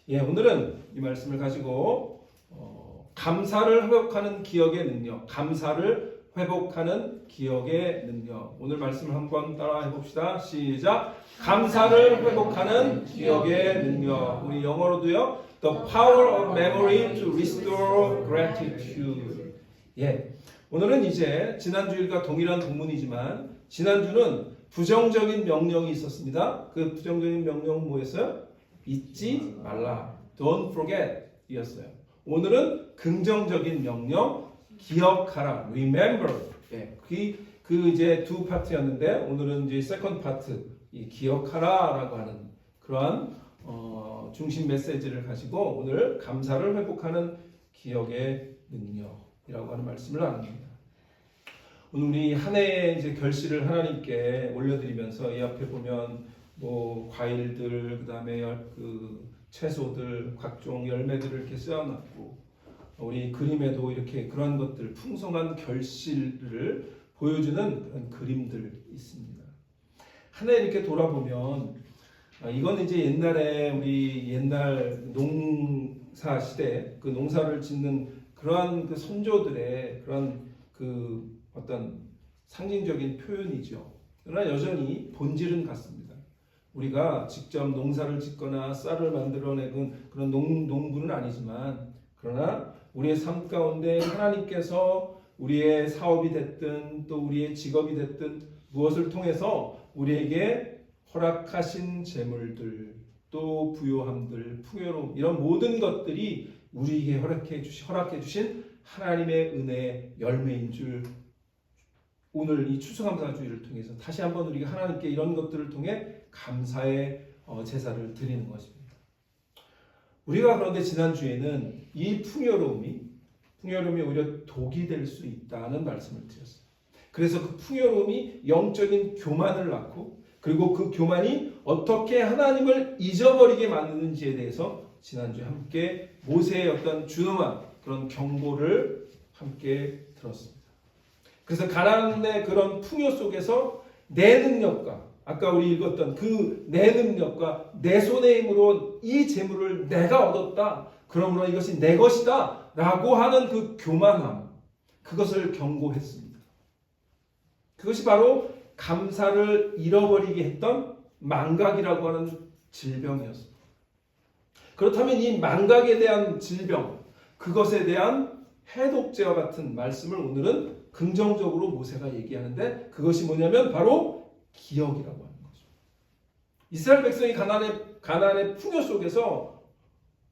예, 오늘은 이 말씀을 가지고 감사를 회복하는 기억의 능력, 감사를 회복하는 기억의 능력. 오늘 말씀을 한번 따라 해봅시다. 시작. 감사를 회복하는 기억의 능력. 우리 영어로도요. The power of memory to restore gratitude. 예, 오늘은 이제 지난주일과 동일한 본문이지만 지난주는 부정적인 명령이 있었습니다. 그 부정적인 명령은 뭐였어요? 잊지 말라. Don't forget 이었어요. 오늘은 긍정적인 명령, 기억하라. Remember. 예, 그 이제 두 파트였는데 오늘은 이제 세컨드 파트, 이 기억하라라고 하는 그러한 중심 메시지를 가지고 오늘 감사를 회복하는 기억의 능력이라고 하는 말씀을 나눕니다. 오늘 우리 한 해의 이제 결실을 하나님께 올려드리면서 이 앞에 보면 뭐 과일들, 그다음에 그 채소들, 각종 열매들을 이렇게 쌓아놨고 우리 그림에도 이렇게 그런 것들 풍성한 결실을 보여주는 그런 그림들 있습니다. 한 해 이렇게 돌아보면 이건 이제 옛날에 우리 옛날 농사 시대 그 농사를 짓는 그러한 그 선조들의 그런 그 어떤 상징적인 표현이죠. 그러나 여전히 본질은 같습니다. 우리가 직접 농사를 짓거나 쌀을 만들어내는 그런 농부는 아니지만 그러나 우리의 삶 가운데 하나님께서 우리의 사업이 됐든 또 우리의 직업이 됐든 무엇을 통해서 우리에게 허락하신 재물들 또 부요함들, 풍요로움 이런 모든 것들이 우리에게 허락해 주신 하나님의 은혜의 열매인 줄 오늘 이 추수감사주의를 통해서 다시 한번 우리가 하나님께 이런 것들을 통해 감사의 제사를 드리는 것입니다. 우리가 그런데 지난주에는 이 풍요로움이 오히려 독이 될 수 있다는 말씀을 드렸어요. 그래서 그 풍요로움이 영적인 교만을 낳고 그리고 그 교만이 어떻게 하나님을 잊어버리게 만드는지에 대해서 지난주에 함께 모세의 어떤 준엄한 그런 경고를 함께 들었습니다. 그래서 가나안의 그런 풍요 속에서 내 능력과 아까 우리 읽었던 그 내 능력과 내 손의 힘으로 이 재물을 내가 얻었다. 그러므로 이것이 내 것이다. 라고 하는 그 교만함. 그것을 경고했습니다. 그것이 바로 감사를 잃어버리게 했던 망각이라고 하는 질병이었습니다. 그렇다면 이 망각에 대한 질병, 그것에 대한 해독제와 같은 말씀을 오늘은 긍정적으로 모세가 얘기하는데 그것이 뭐냐면 바로 기억이라고 하는 거죠. 이스라엘 백성이 가나안의 풍요 속에서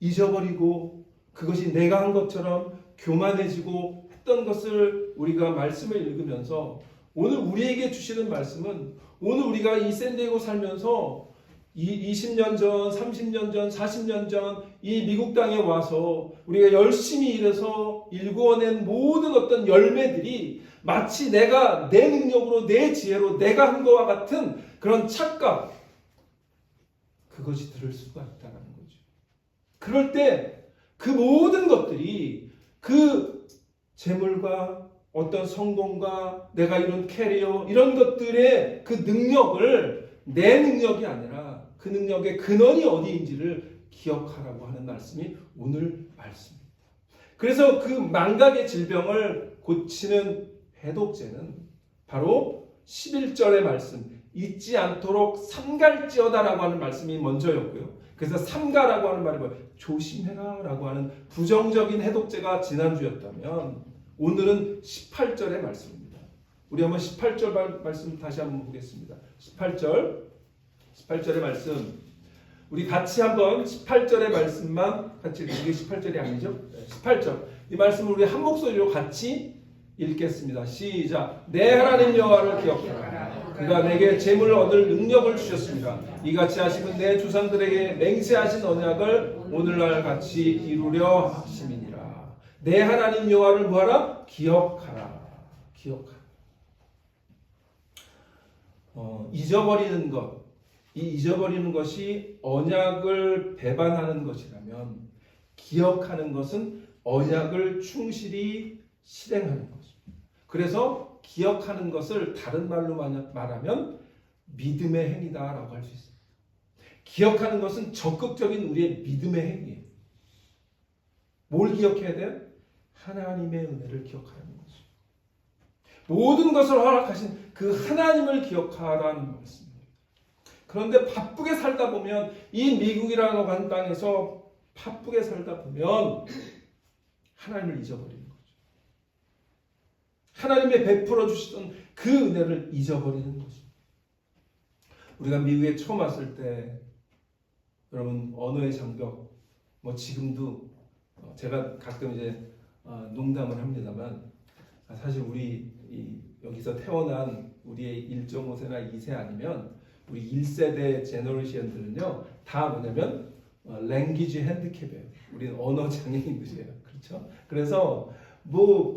잊어버리고 그것이 내가 한 것처럼 교만해지고 했던 것을 우리가 말씀을 읽으면서 오늘 우리에게 주시는 말씀은 오늘 우리가 이 샌디에고 살면서 20년 전, 30년 전, 40년 전 이 미국 땅에 와서 우리가 열심히 일해서 일구어낸 모든 어떤 열매들이 마치 내가 내 능력으로 내 지혜로 내가 한 것과 같은 그런 착각 그것이 들을 수가 있다는 거죠. 그럴 때 그 모든 것들이 그 재물과 어떤 성공과 내가 이룬 캐리어 이런 것들의 그 능력을 내 능력이 아니라 그 능력의 근원이 어디인지를 기억하라고 하는 말씀이 오늘 말씀입니다. 그래서 그 망각의 질병을 고치는 해독제는 바로 11절의 말씀 잊지 않도록 삼갈지어다라고 하는 말씀이 먼저였고요. 그래서 삼가라고 하는 말이 뭐예요? 조심해라 라고 하는 부정적인 해독제가 지난주였다면 오늘은 18절의 말씀입니다. 우리 한번 18절 말씀 다시 한번 보겠습니다. 18절의 말씀 우리 같이 한번 18절의 말씀만 같이 이게 18절이 아니죠? 18절 이 말씀을 우리 한 목소리로 같이 읽겠습니다. 시작. 내 하나님 여호와를 기억하라. 그가 내게 재물을 얻을 능력을 주셨습니다. 이같이 하시면 내 조상들에게 맹세하신 언약을 오늘날 같이 이루려 하심이니라. 내 하나님 여호와를 뭐하라? 기억하라. 잊어버리는 것. 이 잊어버리는 것이 언약을 배반하는 것이라면 기억하는 것은 언약을 충실히 실행하는 것입니다. 그래서 기억하는 것을 다른 말로 말하면 믿음의 행위다라고 할 수 있습니다. 기억하는 것은 적극적인 우리의 믿음의 행위예요. 뭘 기억해야 돼요? 하나님의 은혜를 기억하라는 거죠. 모든 것을 허락하신 그 하나님을 기억하라는 말씀입니다. 그런데 바쁘게 살다 보면 이 미국이라고 하는 땅에서 바쁘게 살다 보면 하나님을 잊어버리는 거죠. 하나님의 베풀어 주시던 그 은혜를 잊어버리는 거죠. 우리가 미국에 처음 왔을 때 여러분 언어의 장벽 지금도 제가 가끔 이제 농담을 합니다만 사실 우리 여기서 태어난 우리의 1.5세나 2세 아니면 우리 1세대 제너레이션들은요 다 뭐냐면 랭귀지 핸디캡이에요. 우리는 언어 장애인들이에요. 그렇죠? 그래서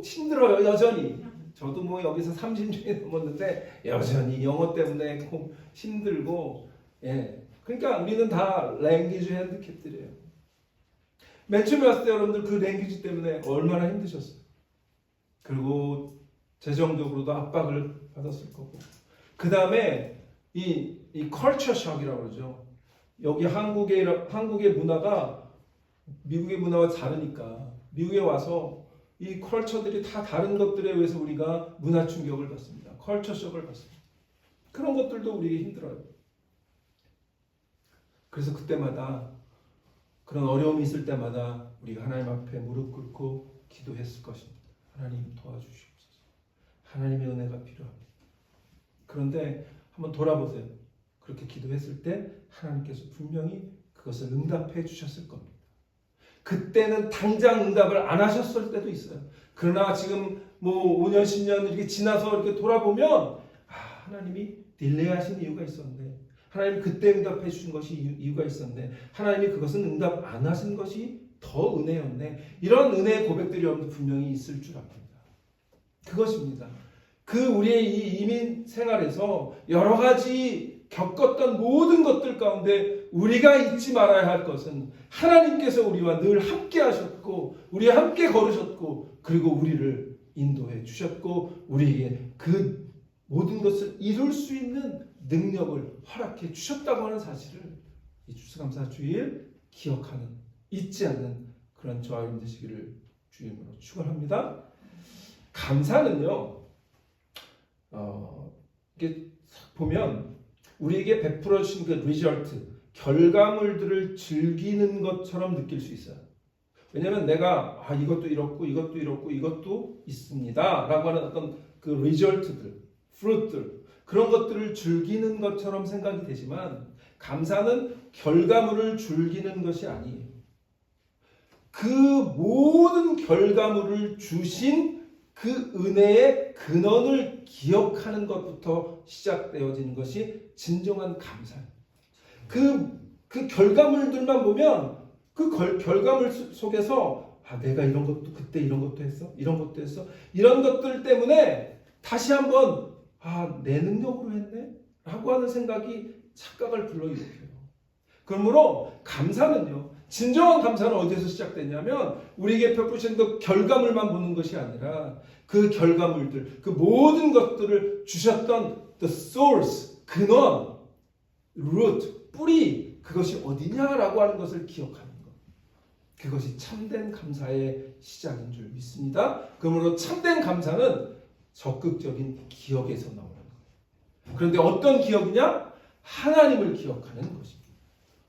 힘들어요 여전히. 저도 여기서 30년이 넘었는데 여전히 영어 때문에 힘들고 그러니까 우리는 다 랭귀지 핸디캡들이에요. 맨 처음에 왔을 때 여러분들 그 랭귀지 때문에 얼마나 힘드셨어요. 그리고 재정적으로도 압박을 받았을 거고 그 다음에 이 컬처 ช็อก이라고 그러죠. 여기 한국의 문화가 미국의 문화와 다르니까 미국에 와서 이 컬처들이 다 다른 것들에 의해서 우리가 문화 충격을 받습니다. 컬처 ช็อก을 받습니다. 그런 것들도 우리에게 힘들어요. 그래서 그때마다 그런 어려움이 있을 때마다 우리가 하나님 앞에 무릎 꿇고 기도했을 것입니다. 하나님 도와주시옵소서. 하나님의 은혜가 필요합니다. 그런데 한번 돌아보세요. 그렇게 기도했을 때 하나님께서 분명히 그것을 응답해 주셨을 겁니다. 그때는 당장 응답을 안 하셨을 때도 있어요. 그러나 지금 5년, 10년 이렇게 지나서 이렇게 돌아보면 하나님이 딜레이 하신 이유가 있었네. 하나님이 그때 응답해 주신 것이 이유가 있었네. 하나님이 그것은 응답 안 하신 것이 더 은혜였네. 이런 은혜의 고백들이 여러분들 분명히 있을 줄 압니다. 그것입니다. 우리의 이 이민 생활에서 여러 가지 겪었던 모든 것들 가운데 우리가 잊지 말아야 할 것은 하나님께서 우리와 늘 함께 하셨고 우리와 함께 걸으셨고 그리고 우리를 인도해 주셨고 우리에게 그 모든 것을 이룰 수 있는 능력을 허락해 주셨다고 하는 사실을 이 추수감사 주일 기억하는 잊지 않는 그런 저와 여러분 되시기를 주님으로 축원합니다. 감사는요 이게 보면 우리에게 베풀어 주신 그 리절트 결과물들을 즐기는 것처럼 느낄 수 있어요. 왜냐하면 내가 이것도 이렇고 이것도 이렇고 이것도 있습니다 라고 하는 어떤 그 리절트들 프루트들 그런 것들을 즐기는 것처럼 생각이 되지만 감사는 결과물을 즐기는 것이 아니에요. 그 모든 결과물을 주신 그 은혜의 근원을 기억하는 것부터 시작되어지는 것이 진정한 감사예요. 그 결과물들만 보면 그 결과물 속에서 내가 이런 것도 그때 이런 것도 했어 이런 것도 했어 이런 것들 때문에 다시 한번 내 능력으로 했네 라고 하는 생각이 착각을 불러일으켜요. 그러므로 감사는요 진정한 감사는 어디에서 시작되냐면 우리에게 베푸신 그 결과물만 보는 것이 아니라 그 결과물들 그 모든 것들을 주셨던 the source 근원 root 뿌리 그것이 어디냐라고 하는 것을 기억하는 것 그것이 참된 감사의 시작인 줄 믿습니다. 그러므로 참된 감사는 적극적인 기억에서 나오는 거예요. 그런데 어떤 기억이냐? 하나님을 기억하는 것입니다.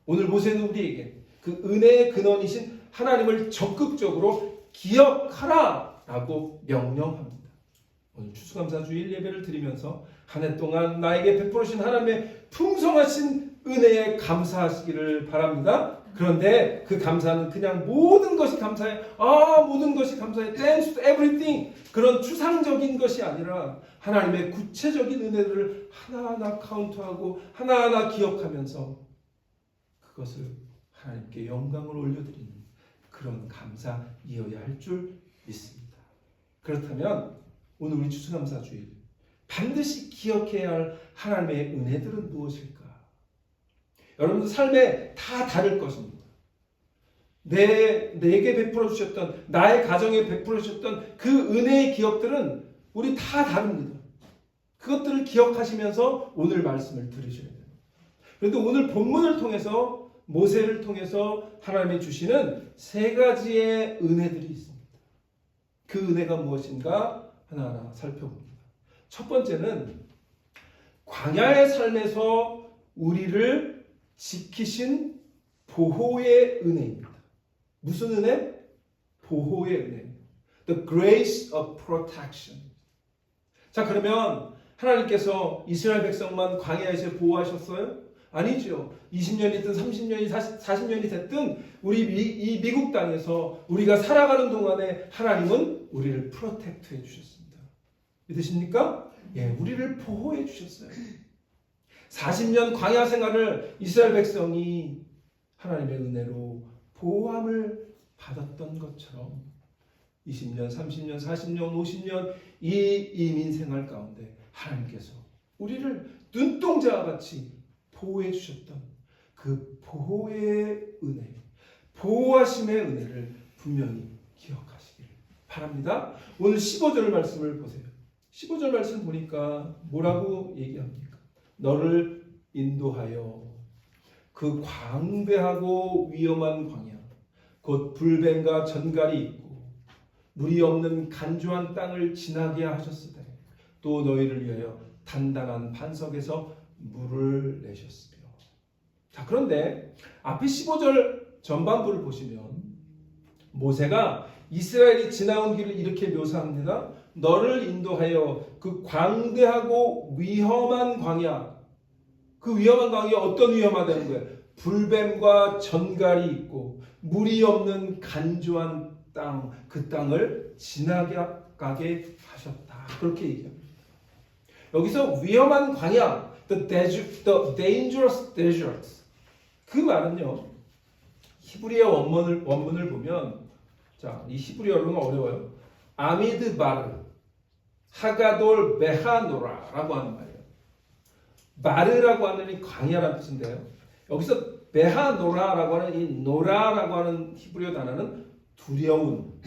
오늘 모세는 우리에게 그 은혜의 근원이신 하나님을 적극적으로 기억하라 라고 명령합니다. 오늘 추수감사 주일 예배를 드리면서 한 해 동안 나에게 베풀어 주신 하나님의 풍성하신 은혜에 감사하시기를 바랍니다. 그런데 그 감사는 그냥 모든 것이 감사해 모든 것이 감사해 thanks to everything 그런 추상적인 것이 아니라 하나님의 구체적인 은혜들을 하나하나 카운트하고 하나하나 기억하면서 그것을 하나님께 영광을 올려드리는 그런 감사이어야 할 줄 믿습니다. 그렇다면 오늘 우리 추수감사 주일 반드시 기억해야 할 하나님의 은혜들은 무엇일까? 여러분들 삶에 다 다를 것입니다. 내게 베풀어 주셨던 나의 가정에 베풀어 주셨던 그 은혜의 기억들은 우리 다 다릅니다. 그것들을 기억하시면서 오늘 말씀을 들으셔야 돼요. 그런데 오늘 본문을 통해서 모세를 통해서 하나님이 주시는 세 가지의 은혜들이 있습니다. 그 은혜가 무엇인가 하나하나 살펴봅니다. 첫 번째는 광야의 삶에서 우리를 지키신 보호의 은혜입니다. 무슨 은혜? 보호의 은혜. The grace of protection. 자, 그러면 하나님께서 이스라엘 백성만 광야에서 보호하셨어요? 아니죠. 20년이든 30년이 40년이 됐든 우리 이 미국 땅에서 우리가 살아가는 동안에 하나님은 우리를 프로텍트해 주셨습니다. 믿으십니까? 예, 우리를 보호해 주셨어요. 40년 광야 생활을 이스라엘 백성이 하나님의 은혜로 보호함을 받았던 것처럼 20년, 30년, 40년, 50년 이 이민 생활 가운데 하나님께서 우리를 눈동자와 같이 보호해 주셨던 그 보호의 은혜, 보호하심의 은혜를 분명히 기억하시기를 바랍니다. 오늘 15절 말씀을 보세요. 15절 말씀 보니까 뭐라고 얘기합니까? 너를 인도하여 그 광대하고 위험한 광야, 곧 불뱀과 전갈이 있고 물이 없는 간조한 땅을 지나게 하셨으되 또 너희를 위하여 단단한 반석에서 물을 내셨으며. 자, 그런데 앞에 15절 전반부를 보시면 모세가 이스라엘이 지나온 길을 이렇게 묘사합니다. 너를 인도하여 그 광대하고 위험한 광야. 그 위험한 광야 어떤 위험하다는 거예요? 불뱀과 전갈이 있고 물이 없는 간조한 땅, 그 땅을 지나가게 하셨다. 그렇게 얘기합니다. 여기서 위험한 광야, the dangerous desert. 그 말은요, 히브리어 원문을 보면, 자, 이 히브리어로는 어려워요. 아미드바르, 하가돌 베하노라라고 하는 말이에요. 바르라고 하는 이 광야라는 뜻인데요. 여기서 베하노라라고 하는 이 노라라고 하는 히브리어 단어는 두려운,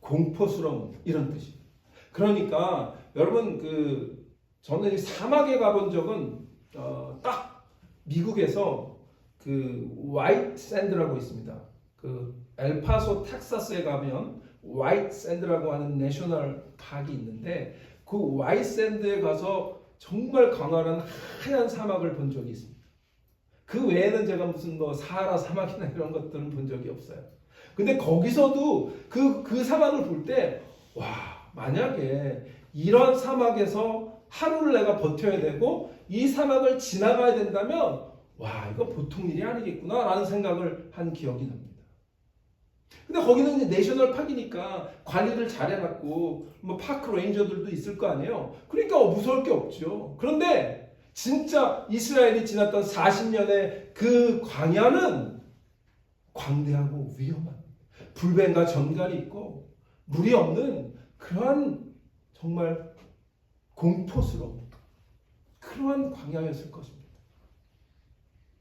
공포스러운 이런 뜻입니다. 그러니까 여러분 저는 이 사막에 가본 적은 딱 미국에서 그 화이트 샌드라고 있습니다. 그 엘파소 텍사스에 가면 화이트 샌드라고 하는 내셔널 파크가 있는데 그 화이트 샌드에 가서 정말 광활한 하얀 사막을 본 적이 있습니다. 그 외에는 제가 무슨 사하라 사막이나 이런 것들은 본 적이 없어요. 근데 거기서도 그 사막을 볼 때 와, 만약에 이런 사막에서 하루를 내가 버텨야 되고 이 사막을 지나가야 된다면 와, 이거 보통 일이 아니겠구나 라는 생각을 한 기억이 납니다. 근데 거기는 이제 내셔널 파크니까 관리를 잘 해놨고 뭐 파크 레인저들도 있을 거 아니에요. 그러니까 무서울 게 없죠. 그런데 진짜 이스라엘이 지났던 40년의 그 광야는 광대하고 위험한 불뱀과 전갈이 있고 물이 없는 그러한 정말 공포스러운 그러한 광야였을 것입니다.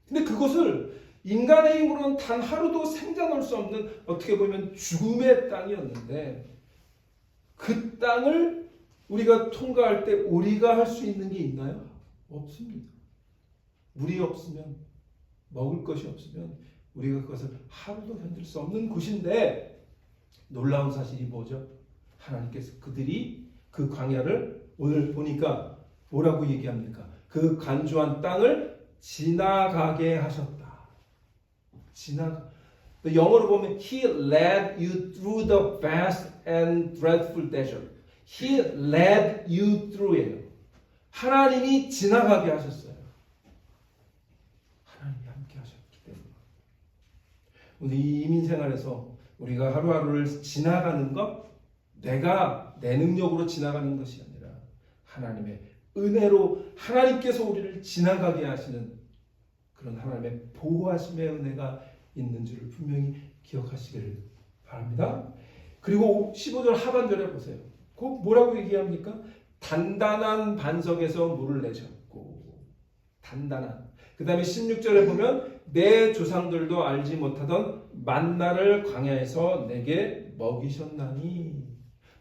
근데 그것을 인간의 힘으로는 단 하루도 생존할 수 없는 어떻게 보면 죽음의 땅이었는데 그 땅을 우리가 통과할 때 우리가 할 수 있는 게 있나요? 없습니다. 물이 없으면 먹을 것이 없으면 우리가 그것을 하루도 견딜 수 없는 곳인데 놀라운 사실이 뭐죠? 하나님께서 그들이 그 광야를 오늘 보니까 뭐라고 얘기합니까? 그 간주한 땅을 지나가게 하셨다. 영어로 보면 He led you through the vast and dreadful desert. He led you through예요. 하나님이 지나가게 하셨어요. 하나님이 함께 하셨기 때문에. 오늘 이 이민생활에서 우리가 하루하루를 지나가는 것, 내가 내 능력으로 지나가는 것이 아니라 하나님의 은혜로 하나님께서 우리를 지나가게 하시는 그런 하나님의 보호하심의 은혜가 있는 줄을 분명히 기억하시기를 바랍니다. 그리고 15절 하반절에 보세요. 그 뭐라고 얘기합니까? 단단한 반석에서 물을 내셨고 단단한. 그 다음에 16절에 보면 내 조상들도 알지 못하던 만나를 광야에서 내게 먹이셨나니.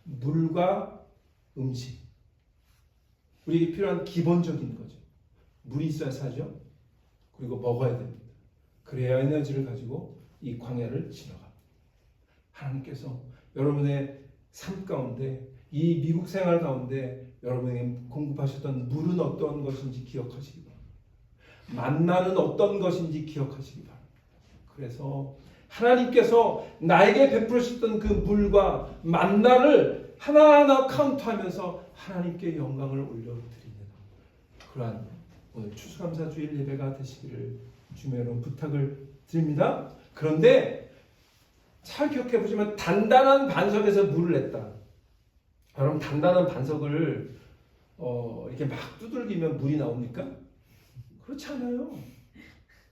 물과 음식, 우리에게 필요한 기본적인 거죠. 물이 있어야 사죠. 그리고 먹어야 됩니다. 그래야 에너지를 가지고 이 광야를 지나갑니다. 하나님께서 여러분의 삶 가운데 이 미국 생활 가운데 여러분에게 공급하셨던 물은 어떤 것인지 기억하시기 바랍니다. 만나는 어떤 것인지 기억하시기 바랍니다. 그래서 하나님께서 나에게 베푸셨던 그 물과 만나를 하나하나 카운트하면서 하나님께 영광을 올려드립니다. 그러한 오늘 추수감사주일 예배가 되시기를 주님의 여러분 부탁을 드립니다. 그런데 잘 기억해 보시면 단단한 반석에서 물을 냈다. 여러분 단단한 반석을 이렇게 막 두들기면 물이 나옵니까? 그렇지 않아요.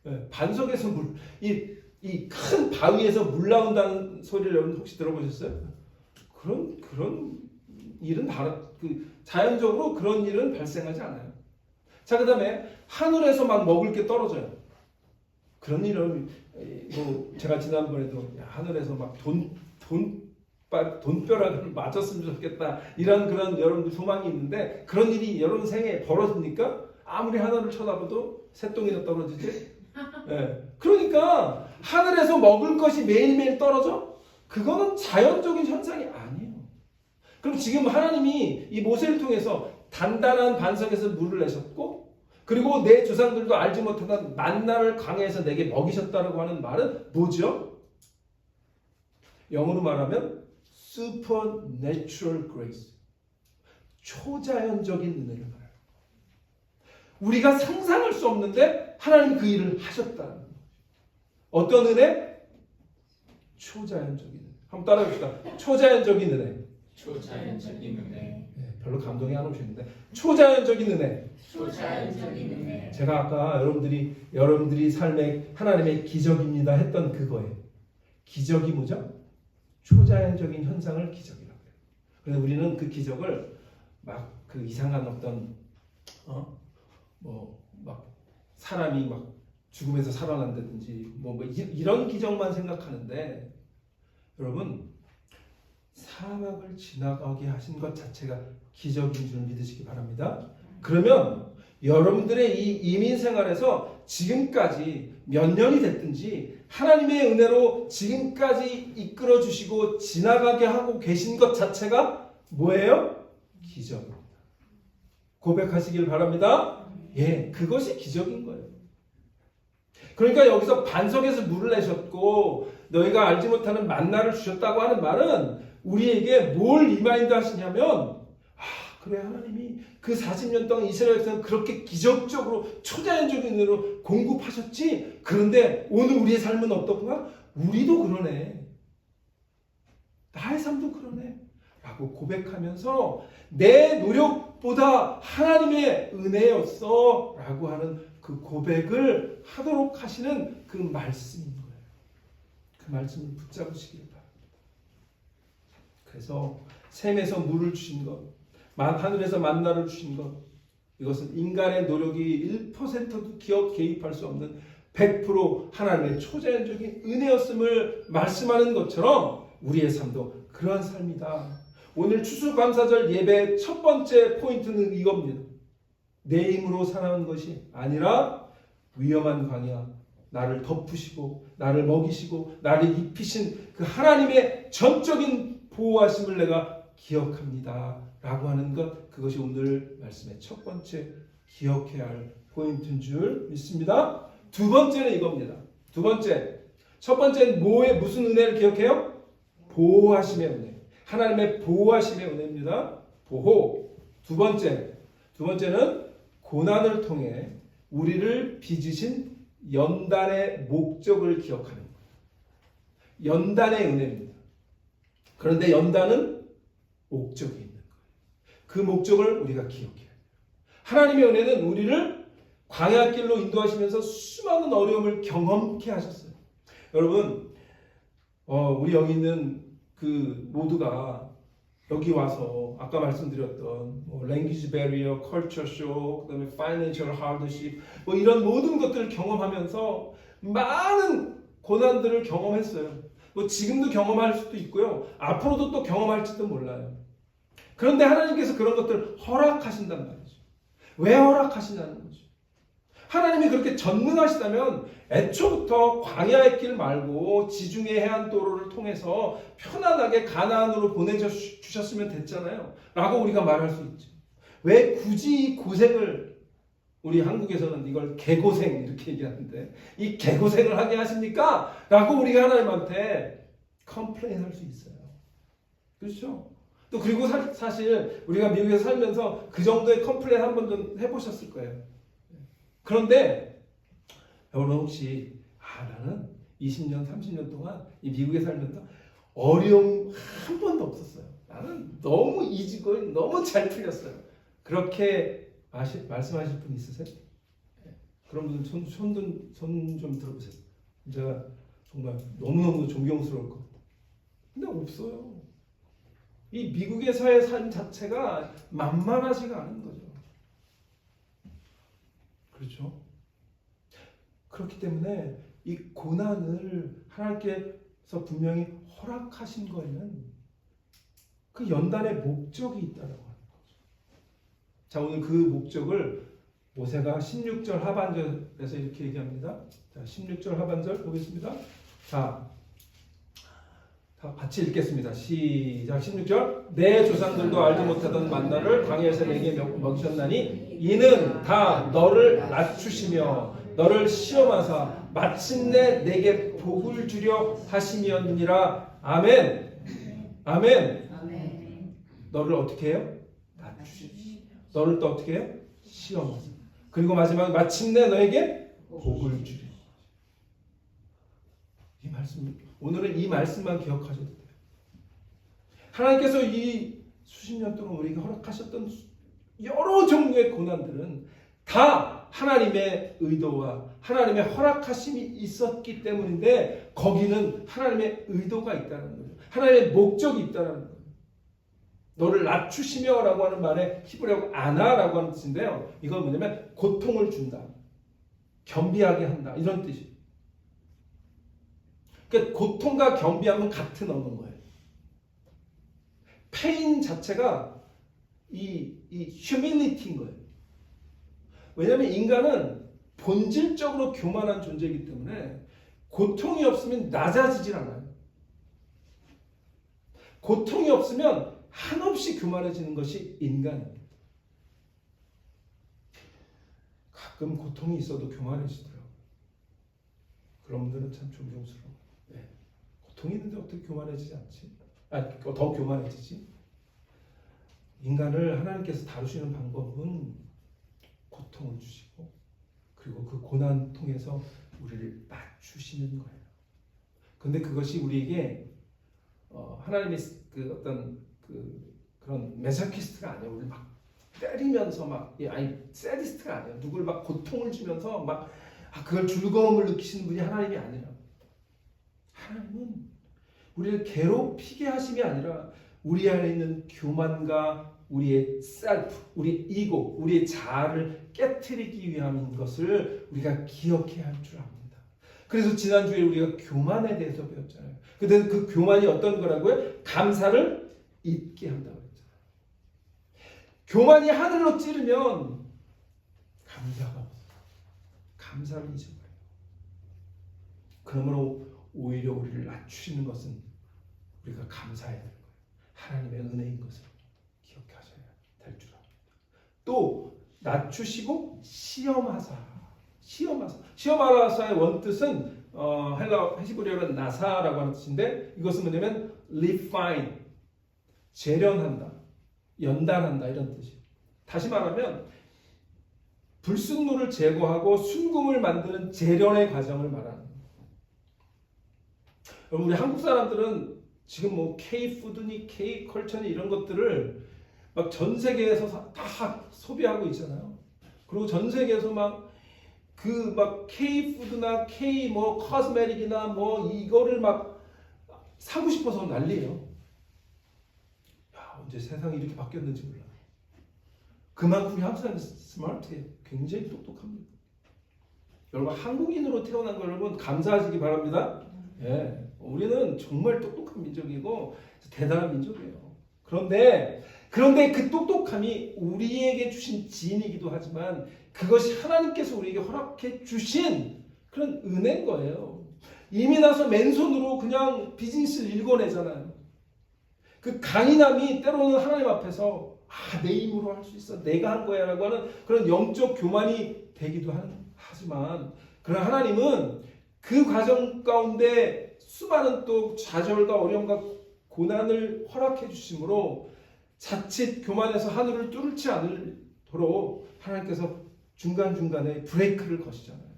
네, 반석에서 물, 이 큰 바위에서 물 나온다는 소리를 여러분 혹시 들어보셨어요? 그런 일은 자연적으로 그런 일은 발생하지 않아요. 자, 그 다음에 하늘에서 막 먹을 게 떨어져요. 그런 일은 제가 지난번에도 하늘에서 막 돈벼락을 맞았으면 좋겠다 이런 그런 여러분들 소망이 있는데 그런 일이 여러분 생에 벌어집니까? 아무리 하늘을 쳐다봐도 새똥이나 떨어지지. 네. 그러니까 하늘에서 먹을 것이 매일매일 떨어져? 그거는 자연적인 현상이 아니에요. 그럼 지금 하나님이 이 모세를 통해서 단단한 반석에서 물을 내셨고 그리고 내 조상들도 알지 못하던 만나를 광야에서 내게 먹이셨다라고 하는 말은 뭐죠? 영어로 말하면 supernatural grace, 초자연적인 은혜를 말해요. 우리가 상상할 수 없는데 하나님 그 일을 하셨다는 거예요. 어떤 은혜? 초자연적인 은혜. 한번 따라해봅시다. 초자연적인 은혜. 초자연적인 은혜. 네, 별로 감동이 안 오시는데 초자연적인 은혜. 초자연적인 은혜. 제가 아까 여러분들이 삶의 하나님의 기적입니다 했던 그거예요. 기적이 뭐죠? 초자연적인 현상을 기적이라고 해요. 그래서 우리는 그 기적을 막 그 이상한 어떤 막 사람이 막 죽음에서 살아난다든지 이런 기적만 생각하는데 여러분 사막을 지나가게 하신 것 자체가 기적인 줄 믿으시기 바랍니다. 그러면 여러분들의 이 이민 생활에서 지금까지 몇 년이 됐든지 하나님의 은혜로 지금까지 이끌어 주시고 지나가게 하고 계신 것 자체가 뭐예요? 기적입니다. 고백하시길 바랍니다. 예, 그것이 기적인 거예요. 그러니까 여기서 반석에서 물을 내셨고 너희가 알지 못하는 만나를 주셨다고 하는 말은 우리에게 뭘 리마인드 하시냐면 그래 하나님이 그 40년 동안 이스라엘에서 그렇게 기적적으로 초자연적인 은혜로 공급하셨지. 그런데 오늘 우리의 삶은 어떻구나? 우리도 그러네. 나의 삶도 그러네. 라고 고백하면서 내 노력보다 하나님의 은혜였어 라고 하는 그 고백을 하도록 하시는 그 말씀인 거예요. 그 말씀을 붙잡으시길 바랍니다. 그래서 샘에서 물을 주신 것, 하늘에서 만나를 주신 것, 이것은 인간의 노력이 1%도 개입할 수 없는 100% 하나님의 초자연적인 은혜였음을 말씀하는 것처럼 우리의 삶도 그러한 삶이다. 오늘 추수감사절 예배의 첫 번째 포인트는 이겁니다. 내 힘으로 살아온 것이 아니라 위험한 광야, 나를 덮으시고 나를 먹이시고 나를 입히신 그 하나님의 전적인 보호하심을 내가 기억합니다 라고 하는 것, 그것이 오늘 말씀의 첫 번째 기억해야 할 포인트인 줄 믿습니다. 두 번째는 이겁니다. 두 번째, 첫 번째는 무슨 은혜를 기억해요? 보호하심의 은혜. 하나님의 보호하심의 은혜입니다. 보호. 두 번째는 고난을 통해 우리를 빚으신 연단의 목적을 기억하는 거예요. 연단의 은혜입니다. 그런데 연단은 목적이 있는 거예요. 그 목적을 우리가 기억해야 돼요. 하나님의 은혜는 우리를 광야길로 인도하시면서 수많은 어려움을 경험케 하셨어요. 여러분, 우리 여기 있는 그 모두가 여기 와서 아까 말씀드렸던 language barrier, culture shock, 그다음에 financial hardship 이런 모든 것들을 경험하면서 많은 고난들을 경험했어요. 지금도 경험할 수도 있고요. 앞으로도 또 경험할지도 몰라요. 그런데 하나님께서 그런 것들을 허락하신단 말이죠. 왜 허락하시냐는 거죠. 하나님이 그렇게 전능하시다면 애초부터 광야의 길 말고 지중해 해안도로를 통해서 편안하게 가나안으로 보내주셨으면 됐잖아요. 라고 우리가 말할 수 있죠. 왜 굳이 이 고생을, 우리 한국에서는 이걸 개고생 이렇게 얘기하는데, 이 개고생을 하게 하십니까? 라고 우리가 하나님한테 컴플레인 할 수 있어요. 그렇죠? 또 그리고 사실 우리가 미국에 살면서 그 정도의 컴플레인 한 번도 해보셨을 거예요. 그런데 여러분 혹시 나는 20년, 30년 동안 이 미국에 살면서 어려움 한 번도 없었어요. 나는 너무 이지고 너무 잘 풀렸어요. 그렇게 말씀하실 분 있으세요? 그런 분들 손 좀 들어보세요. 제가 정말 너무너무 존경스러울 것 같아요. 근데 없어요. 이 미국에서의 삶 자체가 만만하지가 않은 거죠. 그렇죠? 그렇기 때문에 이 고난을 하나님께서 분명히 허락하신 거에는 그 연단의 목적이 있다고 하는 거죠. 자, 오늘 그 목적을 모세가 16절 하반절에서 이렇게 얘기합니다. 자, 16절 하반절 보겠습니다. 자, 다 같이 읽겠습니다. 시작. 16절. 내 조상들도 알지 못하던 만나를 광야에서 내게 먹이셨나니 이는 다 너를 낮추시며 너를 시험하사 마침내 내게 복을 주려 하심이었느니라. 아멘. 아멘. 아멘. 너를 어떻게 해요? 낮추시며 너를 또 어떻게 해요? 시험하사. 그리고 마지막 마침내 너에게 복을 주려. 이 말씀, 오늘은 이 말씀만 기억하셔도 돼요. 하나님께서 이 수십 년 동안 우리에게 허락하셨던 여러 종류의 고난들은 다 하나님의 의도와 하나님의 허락하심이 있었기 때문인데 거기는 하나님의 의도가 있다는 거죠. 하나님의 목적이 있다는 거예요. 너를 낮추시며 라고 하는 말에 히브리어로 아나라고 하는 뜻인데요. 이건 뭐냐면 고통을 준다. 겸비하게 한다. 이런 뜻이에요. 그러니까 고통과 겸비함은 같은 언어인 거예요. 페인 자체가 이 humility인 거예요. 왜냐하면 인간은 본질적으로 교만한 존재이기 때문에 고통이 없으면 낮아지질 않아요. 고통이 없으면 한없이 교만해지는 것이 인간입니다. 가끔 고통이 있어도 교만해지더라고요. 그런 분들은 참 존경스러워요. 네. 고통이 있는데 어떻게 교만해지지 않지? 더 교만해지지? 인간을 하나님께서 다루시는 방법은 고통을 주시고 그리고 그 고난 통해서 우리를 낮추시는 거예요. 근데 그것이 우리에게 하나님의 그 어떤 그런 메사키스트가 아니에요. 우리를 막 때리면서 세디스트가 아니에요. 누구를 막 고통을 주면서 막 그걸 즐거움을 느끼시는 분이 하나님이 아니라 하나님은 우리를 괴롭히게 하심이 아니라 우리 안에 있는 교만과 우리의 셀프, 우리 이고, 우리의 자아를 깨트리기 위함인 것을 우리가 기억해야 할 줄 압니다. 그래서 지난주에 우리가 교만에 대해서 배웠잖아요. 근데 그 교만이 어떤 거라고요? 감사를 잊게 한다고 했잖아요. 교만이 하늘로 찌르면 감사가 없어요. 감사를 잊어버려요. 그러므로 오히려 우리를 낮추시는 것은 우리가 감사해야 되는 거예요. 하나님의 은혜인 것을 기억하셔야 될 줄 압니다. 또 낮추시고 시험하사의 원뜻은 히브리어는 나사라고 하는 뜻인데 이것은 뭐냐면 refine, 재련한다, 연단한다 이런 뜻이에요. 다시 말하면 불순물을 제거하고 순금을 만드는 재련의 과정을 말하는 거예요. 여러분 우리 한국 사람들은 지금 뭐 K-푸드니 K-컬처니 이런 것들을 막 전 세계에서 다 소비하고 있잖아요. 그리고 전 세계에서 막 K-푸드나 K 뭐 코스메틱이나 뭐 이거를 막 사고 싶어서 난리예요. 야, 언제 세상이 이렇게 바뀌었는지 몰라. 그만큼 우리 한국 사람은 스마트해요. 굉장히 똑똑합니다. 여러분 한국인으로 태어난 거 여러분 감사하시기 바랍니다. 우리는 정말 똑똑한 민족이고 대단한 민족이에요. 그런데 그런데 그 똑똑함이 우리에게 주신 지인이기도 하지만 그것이 하나님께서 우리에게 허락해 주신 그런 은혜인 거예요. 이미 나서 맨손으로 그냥 비즈니스를 읽어내잖아요. 그 강인함이 때로는 하나님 앞에서 내 힘으로 할 수 있어, 내가 한 거야 라고 하는 그런 영적 교만이 되기도 하지만, 그러나 하나님은 그 과정 가운데 수많은 또 좌절과 어려움과 고난을 허락해 주심으로 자칫 교만해서 하늘을 뚫지 않도록 하나님께서 중간중간에 브레이크를 거시잖아요.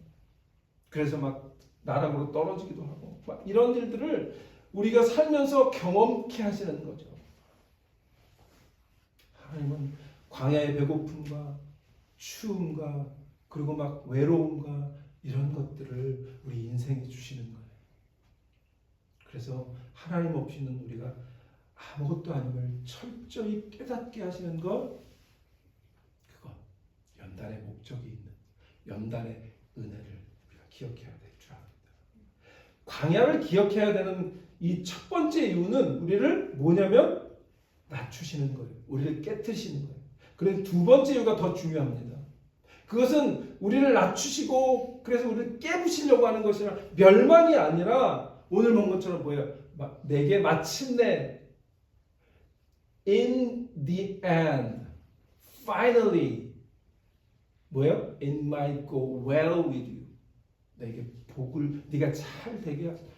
그래서 막 나락으로 떨어지기도 하고 막 이런 일들을 우리가 살면서 경험케 하시는 거죠. 하나님은 광야의 배고픔과 추움과 그리고 막 외로움과 이런 것들을 우리 인생에 주시는 거예요. 그래서 하나님 없이는 우리가 아무것도 아님을 철저히 깨닫게 하시는 것, 그것, 연단의 목적이 있는 연단의 은혜를 우리가 기억해야 될 줄 압니다. 광야를 기억해야 되는 이 첫 번째 이유는 우리를 뭐냐면 낮추시는 거예요. 우리를 깨트시는 거예요. 그런데 두 번째 이유가 더 중요합니다. 그것은 우리를 낮추시고 그래서 우리를 깨부시려고 하는 것이라 멸망이 아니라 오늘 본 것처럼 뭐예요? 내게 마침내 in the end, finally 뭐예요? It might go well with you. 내게 복을 네가 잘 되게 하소서.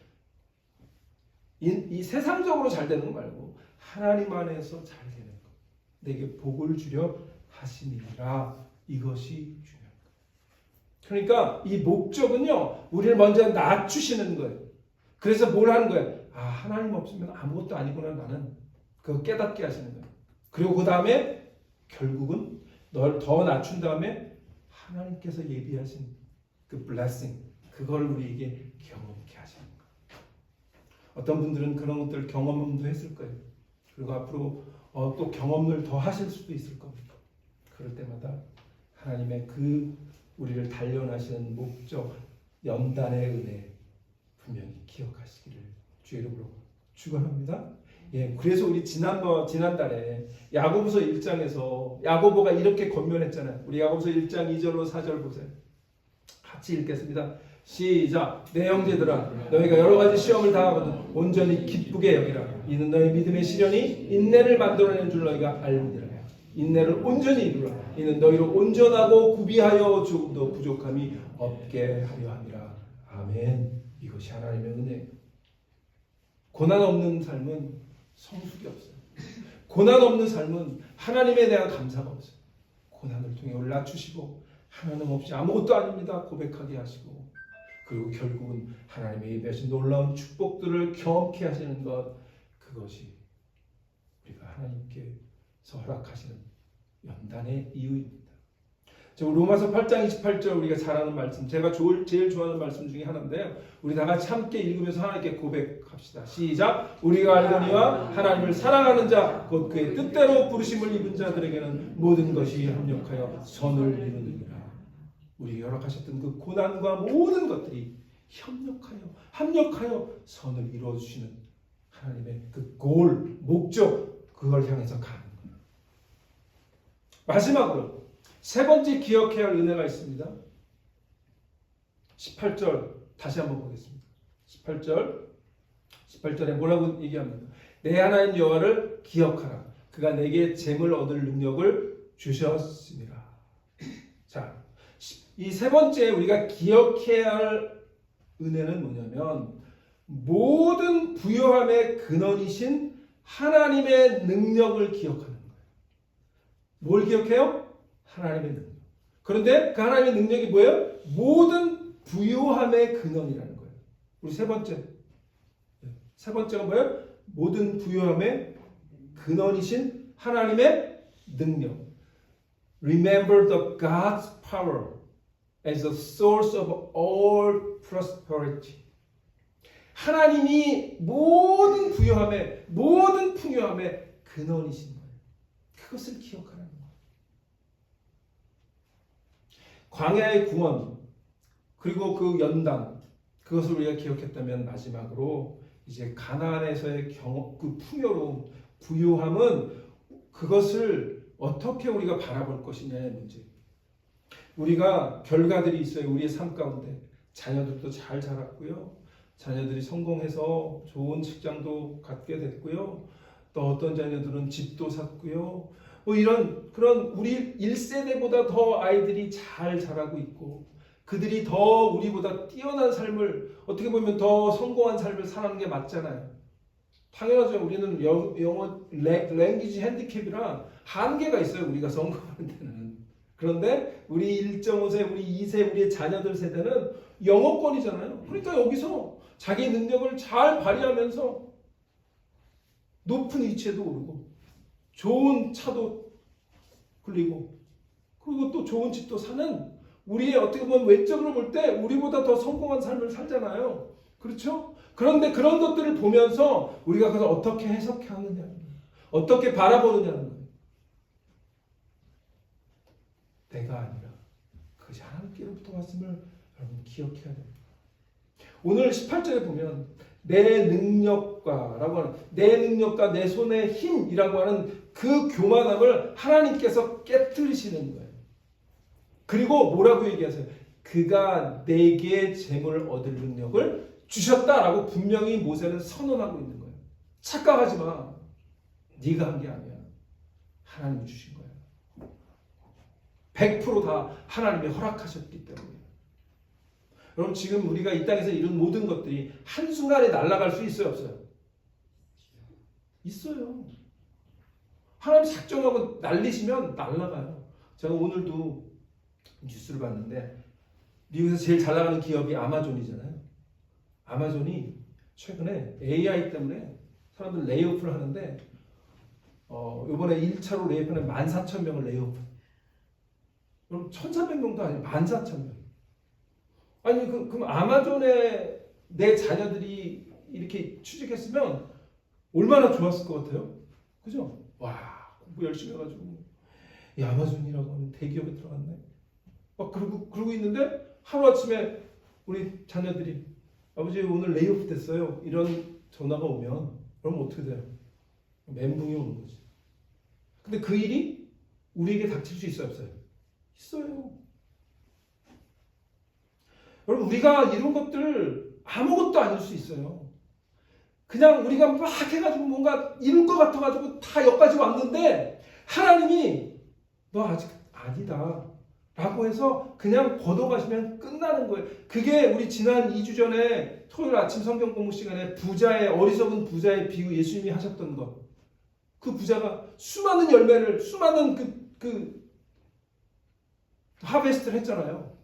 이 세상적으로 잘 되는 거 말고 하나님 안에서 잘 되는 것. 내게 복을 주려 하심이라. 이것이 중요합니다. 그러니까 이 목적은요, 우리를 먼저 낮추시는 거예요. 그래서 뭘 하는 거예요? 하나님 없으면 아무것도 아니구나 나는. 그거 깨닫게 하시는 거예요. 그리고 그 다음에 결국은 널 더 낮춘 다음에 하나님께서 예비하신 그 blessing, 그걸 우리에게 경험케 하시는 거예요. 어떤 분들은 그런 것들을 경험도 했을 거예요. 그리고 앞으로 또 경험을 더 하실 수도 있을 겁니다. 그럴 때마다 하나님의 그 우리를 단련하시는 목적, 연단의 은혜 분명히 기억하시기를 주의 이름으로 축원합니다. 예, 그래서 우리 지난달에 야고보서 1장에서 야고보가 이렇게 권면했잖아요. 우리 야고보서 1장 2절로 4절 보세요. 같이 읽겠습니다. 시작. 내 형제들아, 너희가 여러 가지 시험을 당하거든 온전히 기쁘게 여기라. 이는 너희 믿음의 시련이 인내를 만들어낸 줄 너희가 알미니라. 인내를 온전히 이루라. 이는 너희로 온전하고 구비하여 조금도 부족함이 없게 하려 함이라. 아멘. 이것이 하나님의 은혜예요. 고난 없는 삶은 성숙이 없어요. 고난 없는 삶은 하나님에 대한 감사가 없어요. 고난을 통해 우리를 낮추시고 하나님 없이 아무것도 아닙니다 고백하게 하시고, 그리고 결국은 하나님의 예비하신 놀라운 축복들을 경험케 하시는 것, 그것이 우리가 하나님께서 허락하시는 연단의 이유입니다. 로마서 8장 28절 우리가 잘 아는 말씀, 제가 제일 좋아하는 말씀 중에 하나인데요. 우리 다 같이 함께 읽으면서 하나님께 고백합시다. 시작. 우리가 알거니와 하나님을 사랑하는 자 곧 그의 뜻대로 부르심을 입은 자들에게는 모든 것이 합력하여 선을 이루느니라. 우리에게 허락하셨던 그 고난과 모든 것들이 합력하여 선을 이루어주시는 하나님의 그 목적, 그걸 향해서 가는 거예요. 마지막으로 세 번째 기억해야 할 은혜가 있습니다. 18절 다시 한번 보겠습니다. 18절에 뭐라고 얘기합니까? 내 하나님 여호와를 기억하라. 그가 내게 잼을 얻을 능력을 주셨습니다. 자, 이 세 번째 우리가 기억해야 할 은혜는 뭐냐면 모든 부요함의 근원이신 하나님의 능력을 기억하는 거예요. 뭘 기억해요? 하나님의 능력. 그런데 그 하나님의 능력이 뭐예요? 모든 부요함의 근원이라는 거예요. 우리 세 번째가 뭐예요? 모든 부요함의 근원이신 하나님의 능력. Remember the God's power as the source of all prosperity. 하나님이 모든 부요함의, 모든 풍요함의 근원이신 거예요. 그것을 기억하라는 거예요. 광야의 구원, 그리고 그 연단, 그것을 우리가 기억했다면 마지막으로 이제 가나안에서의 그 풍요로움, 부요함은 그것을 어떻게 우리가 바라볼 것이냐의 문제. 우리가 결과들이 있어요. 우리의 삶 가운데. 자녀들도 잘 자랐고요. 자녀들이 성공해서 좋은 직장도 갖게 됐고요. 또 어떤 자녀들은 집도 샀고요. 뭐 이런 그런 우리 1세대보다 더 아이들이 잘 자라고 있고 그들이 더 우리보다 뛰어난 삶을 어떻게 보면 더 성공한 삶을 사는 게 맞잖아요. 당연하죠. 우리는 영어 랭귀지 핸디캡이라 한계가 있어요. 우리가 성공하는 데는. 그런데 우리 1.5세, 우리 2세, 우리의 자녀들 세대는 영어권이잖아요. 그러니까 여기서 자기 능력을 잘 발휘하면서 높은 위치에도 오르고 좋은 차도 굴리고 그리고 또 좋은 집도 사는 우리의 어떻게 보면 외적으로 볼 때 우리보다 더 성공한 삶을 살잖아요. 그렇죠? 그런데 그런 것들을 보면서 우리가 그것을 어떻게 해석하느냐는 거예요. 어떻게 바라보느냐는 거예요. 내가 아니라 그것이 하나님께로부터 왔음을 여러분 기억해야 됩니다. 오늘 18절에 보면 내 능력과라고 하는 내 능력과 내 손의 힘이라고 하는 그 교만함을 하나님께서 깨뜨리시는 거예요. 그리고 뭐라고 얘기하세요? 그가 내게 재물을 얻을 능력을 주셨다라고 분명히 모세는 선언하고 있는 거예요. 착각하지 마. 네가 한 게 아니야. 하나님이 주신 거야. 100% 다 하나님이 허락하셨기 때문에. 여러분 지금 우리가 이 땅에서 이룬 모든 것들이 한순간에 날아갈 수 있어요? 없어요? 있어요. 하나님 작정하고 날리시면 날아가요. 제가 오늘도 뉴스를 봤는데 미국에서 제일 잘 나가는 기업이 아마존이잖아요. 아마존이 최근에 AI 때문에 사람들 레이오프를 하는데 이번에 1차로 레이오프는 14,000명을 레이오프. 그럼 1,400명도 아니고 14,000명. 아니 그럼 아마존에 내 자녀들이 이렇게 취직했으면 얼마나 좋았을 것 같아요? 그죠? 와 공부 열심히 해가지고 이 아마존이라고 하는 대기업에 들어갔네. 막 그러고 있는데 하루아침에 우리 자녀들이 아버지 오늘 레이오프 됐어요. 이런 전화가 오면 그럼 어떻게 돼요? 멘붕이 오는 거지. 근데 그 일이 우리에게 닥칠 수 있어요? 없어요? 있어요. 여러분 우리가 이런 것들 아무것도 아닐 수 있어요. 그냥 우리가 막 해가지고 뭔가 이룰 것 같아가지고 다 여기까지 왔는데 하나님이 너 아직 아니다 라고 해서 그냥 걷어가시면 끝나는 거예요. 그게 우리 지난 2주 전에 토요일 아침 성경 공부 시간에 어리석은 부자의 비유 예수님이 하셨던 것. 그 부자가 수많은 열매를 수많은 그 하베스트를 했잖아요.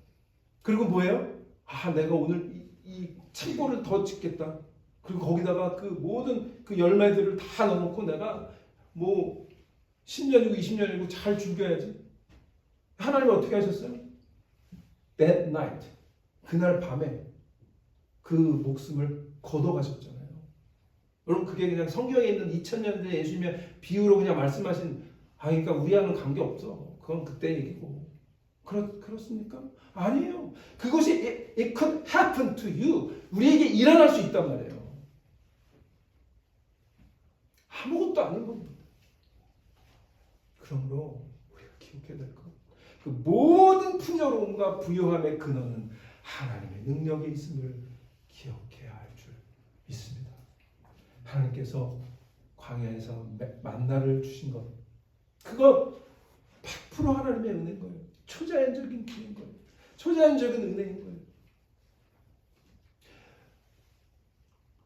그리고 뭐예요? 내가 오늘 이 창고를 더 짓겠다. 그리고 거기다가 그 모든 그 열매들을 다 넣어놓고 내가 뭐 10년이고 20년이고 잘 죽여야지. 하나님이 어떻게 하셨어요? That night, 그날 밤에 그 목숨을 걷어가셨잖아요. 여러분 그게 그냥 성경에 있는 2000년 전 예수님의 비유로 그냥 말씀하신 그러니까 우리와는 관계없어. 그건 그때 얘기고. 그렇습니까? 아니에요. 그것이 it could happen to you. 우리에게 일어날 수 있단 말이에요. 아무것도 아닌 겁니다. 그러므로 우리가 기억해야 될 것. 그 모든 풍요로움과 부요함의 근원은 하나님의 능력에 있음을 기억해야 할 줄 믿습니다. 하나님께서 광야에서 만나를 주신 것, 그거 100% 하나님의 은혜인 거예요. 초자연적인 길인 거예요. 초자연적인 은혜인 거예요.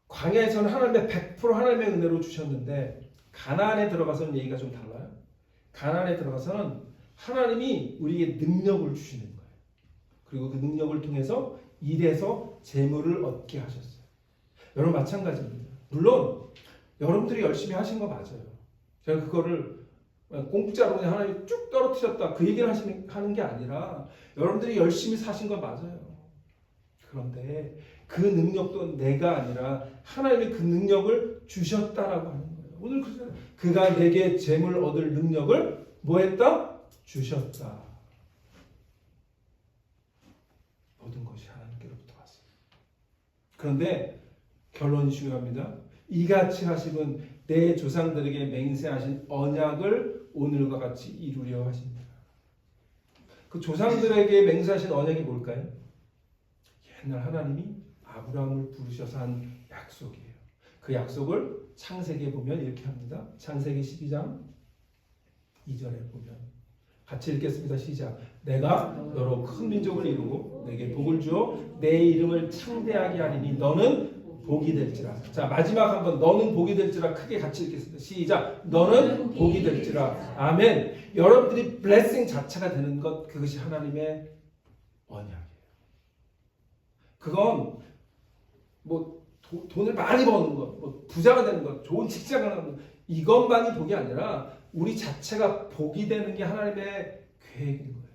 광야에서는 하나님의 100% 하나님의 은혜로 주셨는데 가나안에 들어가서는 얘기가 좀 달라요. 가나안에 들어가서는 하나님이 우리에게 능력을 주시는 거예요. 그리고 그 능력을 통해서 일해서 재물을 얻게 하셨어요. 여러분 마찬가지입니다. 물론 여러분들이 열심히 하신 거 맞아요. 제가 그거를 공짜로 그냥 하나님이 쭉 떨어뜨렸다 그 얘기를 하는 게 아니라 여러분들이 열심히 사신 거 맞아요. 그런데 그 능력도 내가 아니라 하나님이 그 능력을 주셨다라고 하는 거예요. 오늘 그가 내게 재물 얻을 능력을 뭐 했다? 주셨다. 모든 것이 하나님께로부터 왔습니다. 그런데 결론이 중요합니다. 이같이 하심은 내 조상들에게 맹세하신 언약을 오늘과 같이 이루려 하십니다. 그 조상들에게 맹세하신 언약이 뭘까요? 옛날 하나님이 아브라함을 부르셔서 한 약속이에요. 그 약속을 창세기에 보면 이렇게 합니다. 창세기 12장 2절에 보면 같이 읽겠습니다. 시작. 내가 너로 큰 민족을 이루고 내게 복을 주어 내 이름을 창대하게 하리니 너는 복이 될지라. 자, 마지막 한번 너는 복이 될지라 크게 같이 읽겠습니다. 시작. 너는 복이 될지라. 아멘. 여러분들이 블레싱 자체가 되는 것, 그것이 하나님의 언약이에요. 그건 뭐 돈을 많이 버는 것, 뭐 부자가 되는 것, 좋은 직장을 하는 것, 이것만이 복이 아니라 우리 자체가 복이 되는 게 하나님의 계획인 거예요.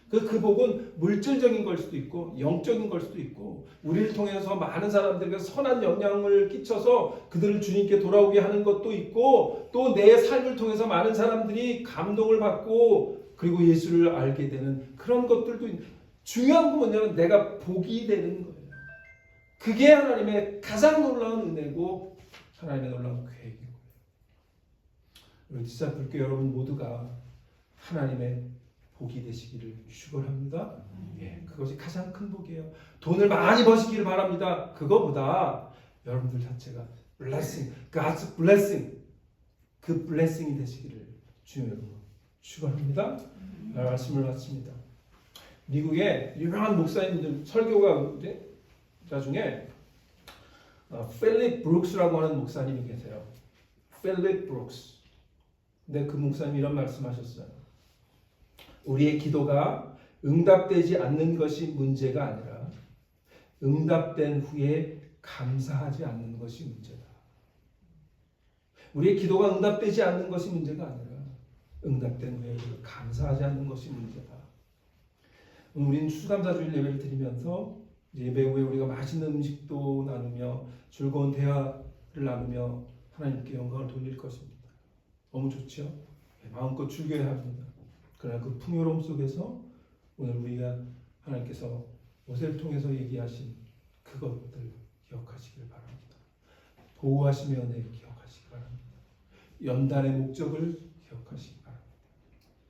그 복은 물질적인 걸 수도 있고 영적인 걸 수도 있고 우리를 통해서 많은 사람들에게 선한 영향을 끼쳐서 그들을 주님께 돌아오게 하는 것도 있고 또 내 삶을 통해서 많은 사람들이 감동을 받고 그리고 예수를 알게 되는 그런 것들도 중요한 건 뭐냐면 내가 복이 되는 거예요. 그게 하나님의 가장 놀라운 은혜고 하나님의 놀라운 계획인 거예요. 우리 진짜 불교 여러분 모두가 하나님의 복이 되시기를 축원합니다. 예, 그것이 가장 큰 복이에요. 돈을 많이 버시기를 바랍니다. 그거보다 여러분들 자체가 blessing, God's blessing, 그 blessing이 되시기를 주님으로 축원합니다. 말씀을 마칩니다. 미국의 유명한 목사님들 설교가 중에 필립 브룩스라고 하는 목사님이 계세요. 필립 브룩스. 근데 그 목사님이 이런 말씀하셨어요. 우리의 기도가 응답되지 않는 것이 문제가 아니라 응답된 후에 감사하지 않는 것이 문제다. 우리의 기도가 응답되지 않는 것이 문제가 아니라 응답된 후에 감사하지 않는 것이 문제다. 우리는 추수감사주일 예배를 드리면서 예배 후에 우리가 맛있는 음식도 나누며 즐거운 대화를 나누며 하나님께 영광을 돌릴 것입니다. 너무 좋죠? 마음껏 즐겨야 합니다. 그러나 그 풍요로움 속에서 오늘 우리가 하나님께서 모세를 통해서 얘기하신 그것들 기억하시길 바랍니다. 보호하시며 은혜 기억하시기 바랍니다. 연단의 목적을 기억하시기 바랍니다.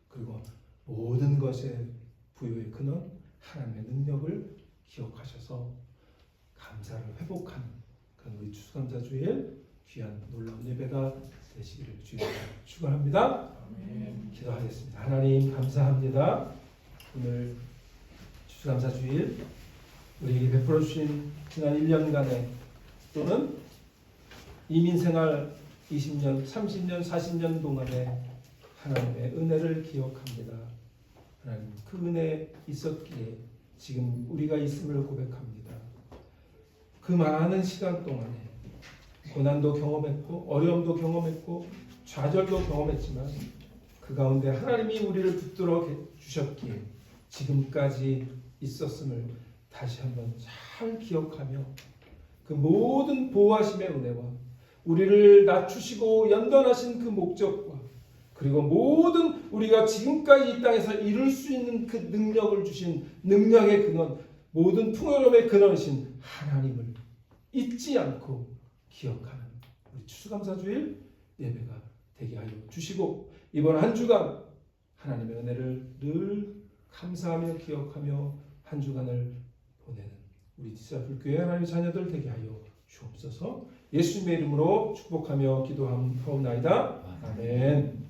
그리고 모든 것의 부요의 근원 하나님의 능력을 기억하셔서 감사를 회복하는 그런 우리 추수감사주일 귀한 놀라운 예배가 되시기를 주님으로 축원합니다. 기도하겠습니다. 하나님 감사합니다. 오늘 추수감사주일 우리에게 베풀어 주신 지난 1년간의 또는 이민생활 20년, 30년, 40년 동안의 하나님의 은혜를 기억합니다. 하나님 그 은혜 있었기에 지금 우리가 있음을 고백합니다. 그 많은 시간 동안에 고난도 경험했고 어려움도 경험했고 좌절도 경험했지만 그 가운데 하나님이 우리를 붙들어 주셨기에 지금까지 있었음을 다시 한번 잘 기억하며 그 모든 보호하심의 은혜와 우리를 낮추시고 연단하신 그 목적과 그리고 모든 우리가 지금까지 이 땅에서 이룰 수 있는 그 능력을 주신 능력의 근원 모든 풍요로움의 근원이신 하나님을 잊지 않고 기억하는 우리 추수감사주일 예배가 되게 하여 주시고 이번 한 주간 하나님의 은혜를 늘 감사하며 기억하며 한 주간을 보내는 우리 지사 불교의 하나님의 자녀들 되게 하여 주옵소서. 예수님의 이름으로 축복하며 기도하옵나이다. 아멘.